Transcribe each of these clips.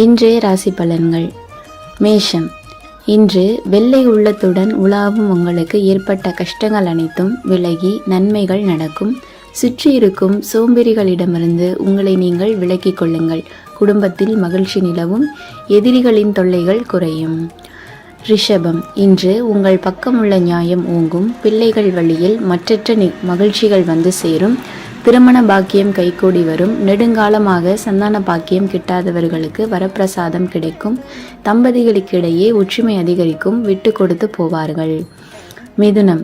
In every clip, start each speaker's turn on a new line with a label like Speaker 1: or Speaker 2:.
Speaker 1: இன்றைய ராசி பலன்கள். மேஷம். இன்று வெள்ளை உள்ளத்துடன் உலாவும் உங்களுக்கு ஏற்பட்ட கஷ்டங்கள் அனைத்தும் விலகி நன்மைகள் நடக்கும். சுற்றி இருக்கும் சோம்பேறிகளிடமிருந்து உங்களை நீங்கள் விலக்கிக் கொள்ளுங்கள். குடும்பத்தில் மகிழ்ச்சி நிலவும். எதிரிகளின் தொல்லைகள் குறையும். ரிஷபம். இன்று உங்கள் பக்கம் உள்ள நியாயம் ஓங்கும். பிள்ளைகள் வழியில் மற்றற்ற மகிழ்ச்சிகள் வந்து சேரும். திருமண பாக்கியம் கைகூடி வரும். நெடுங்காலமாக சந்தான பாக்கியம் கிட்டாதவர்களுக்கு வரப்பிரசாதம் கிடைக்கும். தம்பதிகளுக்கிடையே ஒற்றுமை அதிகரிக்கும். விட்டு கொடுத்து போவார்கள். மிதுனம்.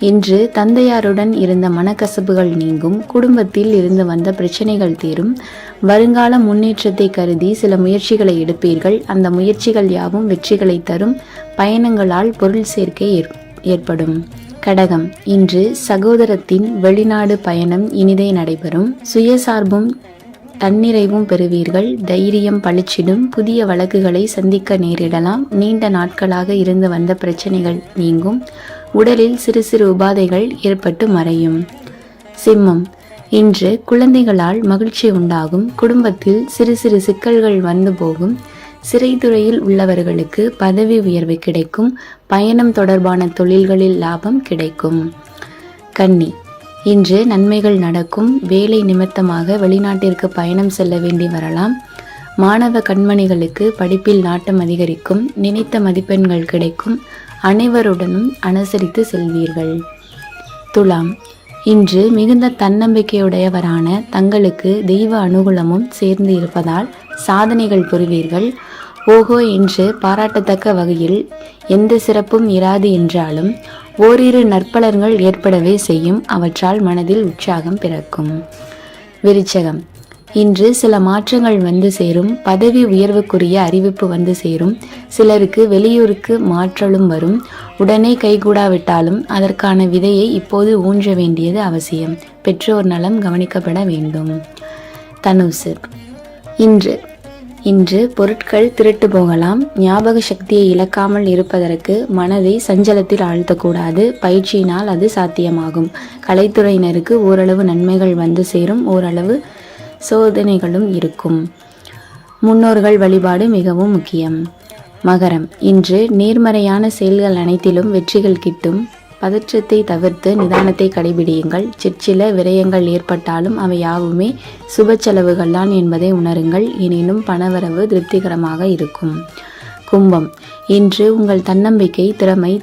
Speaker 1: இன்று தந்தையாருடன் இருந்த மனக்கசப்புகள் நீங்கும். குடும்பத்தில் இருந்து வந்த பிரச்சனைகள் தீரும். வருங்கால முன்னேற்றத்தை கருதி சில முயற்சிகளை எடுப்பீர்கள். அந்த முயற்சிகள் யாவும் வெற்றிகளை தரும். பயணங்களால் பொருள் சேர்க்கை ஏற்படும். கடகம். இன்று சகோதரத்தின் வெளிநாடு பயணம் இனிதே நடைபெறும். சுயசார்பும் தன்னிறைவும் பெறுவீர்கள். தைரியம் பளிச்சிடும். புதிய வழக்குகளை சந்திக்க நேரிடலாம். நீண்ட நாட்களாக இருந்து வந்த பிரச்சனைகள் நீங்கும். உடலில் சிறு சிறு உபாதைகள் ஏற்பட்டு மறையும். சிம்மம். இன்று குழந்தைகளால் மகிழ்ச்சி உண்டாகும். குடும்பத்தில் சிறு சிறு சிக்கல்கள் வந்து போகும். சிறைத்துறையில் உள்ளவர்களுக்கு பதவி உயர்வு கிடைக்கும். பயணம் தொடர்பான தொழில்களில் லாபம் கிடைக்கும். கன்னி. இன்று நன்மைகள் நடக்கும். வேலை நிமித்தமாக வெளிநாட்டிற்கு பயணம் செல்ல வேண்டி வரலாம். மாணவ கண்மணிகளுக்கு படிப்பில் நாட்டம் அதிகரிக்கும். நினைத்த மதிப்பெண்கள் கிடைக்கும். அனைவருடனும் அனுசரித்து செல்வீர்கள். துலாம். இன்று மிகுந்த தன்னம்பிக்கையுடையவரான தங்களுக்கு தெய்வ அனுகூலமும் சேர்ந்து இருப்பதால் சாதனைகள் புரிவீர்கள். ஓஹோ என்று பாராட்டத்தக்க வகையில் எந்த சிறப்பும் இராது என்றாலும் ஓரிரு நற்பலன்கள் ஏற்படவே செய்யும். அவற்றால் மனதில் உற்சாகம் பிறக்கும். விருச்சகம். இன்று சில மாற்றங்கள் வந்து சேரும். பதவி உயர்வுக்குரிய அறிவிப்பு வந்து சேரும். சிலருக்கு வெளியூருக்கு மாற்றலும் வரும். உடனே கைகூடாவிட்டாலும் அதற்கான விதையை இப்போது ஊன்ற வேண்டியது அவசியம். பெற்றோர் நலம் கவனிக்கப்பட வேண்டும். தனுசு. இன்று பொருட்கள் திருட்டு போகலாம். ஞாபக சக்தியை இழக்காமல் இருப்பதற்கு மனதை சஞ்சலத்தில் ஆழ்த்தக்கூடாது. பயிற்சியினால் அது சாத்தியமாகும். கலைத்துறையினருக்கு ஓரளவு நன்மைகள் வந்து சேரும். ஓரளவு சோதனைகளும் இருக்கும். முன்னோர்கள் வழிபாடு மிகவும் முக்கியம். மகரம். இன்று நேர்மறையான செயல்கள் அனைத்திலும் வெற்றிகள் கிட்டும். பதற்றத்தை தவிர்த்து நிதானத்தை கடைபிடியுங்கள். சிற்சில விரயங்கள் ஏற்பட்டாலும் அவை யாவுமே சுப செலவுகள்தான் என்பதை உணருங்கள். எனினும் பணவரவு திருப்திகரமாக இருக்கும். கும்பம். இன்று உங்கள் தன்னம்பிக்கை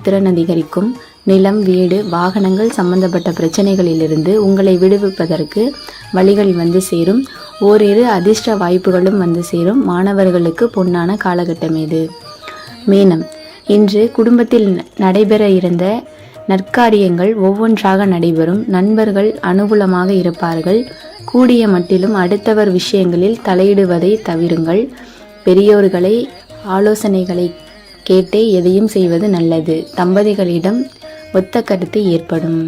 Speaker 1: திறன் அதிகரிக்கும். நிலம், வீடு, வாகனங்கள் சம்பந்தப்பட்ட பிரச்சனைகளிலிருந்து உங்களை விடுவிப்பதற்கு வழிகள் வந்து சேரும். ஓரிரு அதிர்ஷ்ட வாய்ப்புகளும் வந்து சேரும். மாணவர்களுக்கு பொன்னான காலகட்டம் இது. மீனம். இன்று குடும்பத்தில் நடைபெற இருந்த நற்காரியங்கள் ஒவ்வொன்றாக நடைபெறும். நண்பர்கள் அனுகூலமாக இருப்பார்கள். கூடிய மட்டிலும் அடுத்தவர் விஷயங்களில் தலையிடுவதை தவிருங்கள். பெரியோர்களை ஆலோசனைகளை கேட்டே எதையும் செய்வது நல்லது. தம்பதிகளிடம் ஒத்த கருத்து ஏற்படும்.